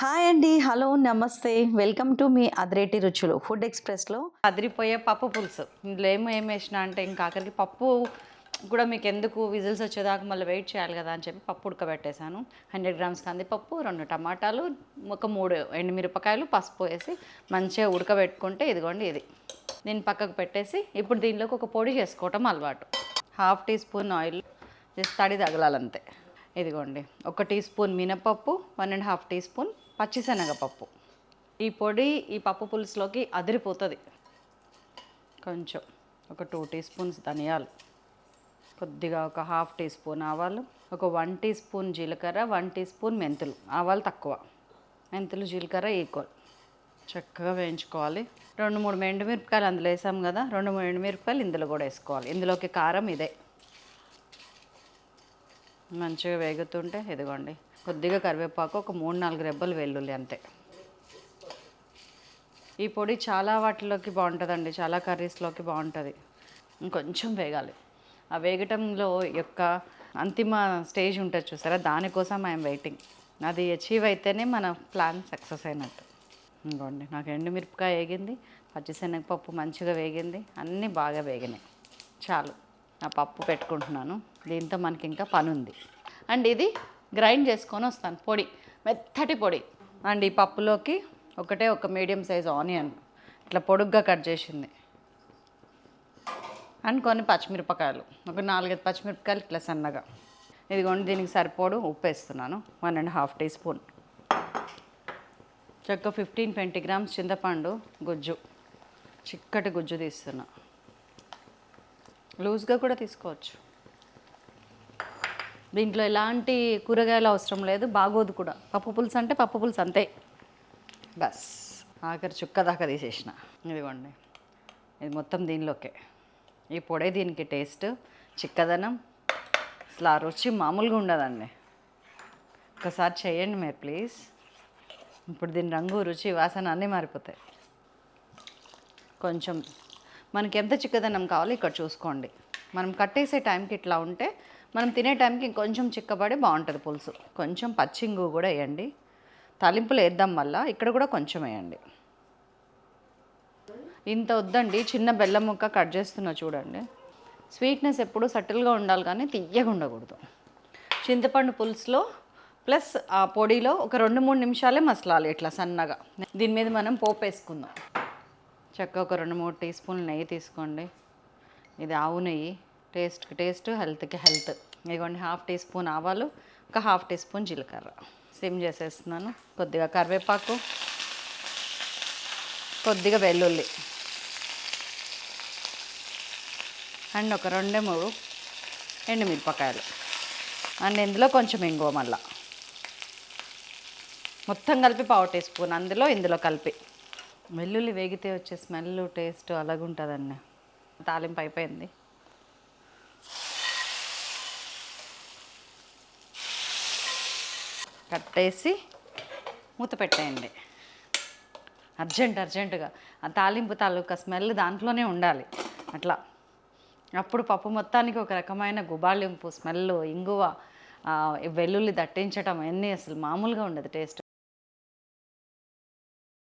Hi అండి. Hello, నమస్తే. Welcome to me అదిరేటి రుచులు ఫుడ్ ఎక్స్‌ప్రెస్‌లో. అదిరిపోయే పప్పు పులుసు. ఇందులో ఏమేసినా అంటే ఇంకా ఆఖరికి పప్పు కూడా మీకెందుకు విజిల్స్ వచ్చేదాకా మళ్ళీ వెయిట్ చేయాలి కదా అని చెప్పి పప్పు ఉడకబెట్టేసాను. 100 గ్రామ్స్ కందిపప్పు, 2 టమాటాలు, ఒక 3 ఎండుమిరపకాయలు, పసుపు వేసి మంచిగా ఉడకబెట్టుకుంటే ఇదిగోండి ఇది. దీన్ని పక్కకు పెట్టేసి ఇప్పుడు దీనిలోకి ఒక పొడి చేసుకోవటం అలవాటు. 1/2 టీ స్పూన్ ఆయిల్, జస్ట్ తడి తగలాలంతే. ఇదిగోండి 1 టీ స్పూన్ మినపప్పు, 1 ½ టీ స్పూన్ పచ్చిశనగపప్పు. ఈ పొడి ఈ పప్పు పులుసులోకి అదిరిపోతుంది. కొంచెం ఒక 2 టీ స్పూన్స్ ధనియాలు, కొద్దిగా ఒక 1/2 టీ స్పూన్ ఆవాలు, ఒక 1 టీ స్పూన్ జీలకర్ర, 1 టీ స్పూన్ మెంతులు. ఆవాలు తక్కువ, మెంతులు జీలకర్ర ఈక్వల్. చక్కగా వేయించుకోవాలి. 2-3 ఎండుమిరపకాయలు అందులో వేసాం కదా, 2-3 ఎండుమిరపకాయలు ఇందులో కూడా వేసుకోవాలి. ఇందులోకి కారం ఇదే. మంచిగా వేగుతుంటే ఇదిగోండి కొద్దిగా కరివేపాకు, ఒక 3-4 రెబ్బలు వెల్లుల్లి అంతే. ఈ పొడి చాలా వాటిలోకి బాగుంటుందండి, చాలా కర్రీస్లోకి బాగుంటుంది. ఇంకొంచెం వేగాలి. ఆ వేగటంలో యొక్క అంతిమ స్టేజ్ ఉంటుంది చూసారా, దానికోసం ఐఎమ్ వెయిటింగ్. అది అచీవ్ అయితేనే మన ప్లాన్ సక్సెస్ అయినట్టు. ఇంకోండి నాకు ఎండుమిరపకాయ వేగింది, పచ్చిశనగపప్పు మంచిగా వేగింది, అన్నీ బాగా వేగినాయి. చాలు, ఆ పప్పు పెట్టుకుంటున్నాను. దీంతో మనకి ఇంకా పని ఉంది. అండ్ ఇది గ్రైండ్ చేసుకొని వస్తాను, పొడి, మెత్తటి పొడి. అండ్ ఈ పప్పులోకి ఒక మీడియం సైజ్ ఆనియన్ ఇట్లా పొడుగ్గా కట్ చేసింది, అండ్ కొన్ని పచ్చిమిరపకాయలు, ఒక 4-5 పచ్చిమిరపకాయలు ఇట్లా సన్నగా. ఇదిగోండి దీనికి సరిపోడు ఉప్పు వేస్తున్నాను, 1½ టీ స్పూన్. చక్క 15-20 గ్రామ్స్ చింతపండు గుజ్జు, చిక్కటి గుజ్జు తీస్తున్నా. లూజ్గా కూడా తీసుకోవచ్చు. దీంట్లో ఎలాంటి కూరగాయలు అవసరం లేదు, బాగోదు కూడా. పప్పు పులుసు అంటే పప్పు పులుసు అంతే. బస్ ఆఖరి చుక్క దాకా తీసేసిన. ఇదిగోండి ఇది మొత్తం దీనిలోకే. ఈ పొడే దీనికి టేస్ట్, చిక్కదనం, అసలు ఆ రుచి మామూలుగా ఉండదండి. ఒకసారి చేయండి మీరు ప్లీజ్. ఇప్పుడు దీని రంగు, రుచి, వాసన అన్నీ మారిపోతాయి. కొంచెం మనకి ఎంత చిక్కదనం కావాలో ఇక్కడ చూసుకోండి. మనం కట్టేసే టైంకి ఇట్లా ఉంటే మనం తినే టైంకి ఇంకొంచెం చిక్కబడి బాగుంటుంది పులుసు. కొంచెం పచ్చింగు కూడా వేయండి, తాలింపులు వేద్దాం మళ్ళీ. ఇక్కడ కూడా కొంచెం వేయండి. ఇంత వద్దండి, చిన్న బెల్లం ముక్క కట్ చేస్తున్నా చూడండి. స్వీట్నెస్ ఎప్పుడు సటిల్గా ఉండాలి కానీ తియ్యగా ఉండకూడదు. చింతపండు పులుసులో ప్లస్ ఆ పొడిలో ఒక 2-3 నిమిషాలే మసలాలి ఇట్లా సన్నగా. దీని మీద మనం పోపు వేసుకుందాం. చక్క ఒక 2-3 టీ స్పూన్లు నెయ్యి తీసుకోండి. ఇది ఆవు నెయ్యి, టేస్ట్కి టేస్ట్, హెల్త్కి హెల్త్. ఇదిగోండి 1/2 టీ స్పూన్ ఆవాలు, ఒక 1/2 టీ స్పూన్ జీలకర్ర. సిమ్ చేసేస్తున్నాను. కొద్దిగా కరివేపాకు, కొద్దిగా వెల్లుల్లి, అండ్ ఒక 2-3 ఎండుమిరపకాయలు, అండ్ ఇందులో కొంచెం ఇంగువ. మళ్ళా మొత్తం కలిపి 1/4 టీ స్పూన్ ఇందులో కలిపి. వెల్లుల్లి వేగితే వచ్చే స్మెల్, టేస్ట్ అలాగుంటుందండి. తాలింపు అయిపోయింది. కట్టేసి మూత పెట్టేయండి. అర్జెంటుగా ఆ తాలింపు తాలూకా స్మెల్ దాంట్లోనే ఉండాలి. అట్లా అప్పుడు పప్పు మొత్తానికి ఒక రకమైన గుబాళింపు స్మెల్, ఇంగువ, వెల్లుల్లి దట్టించటం, అన్నీ అసలు మామూలుగా ఉండదు టేస్ట్.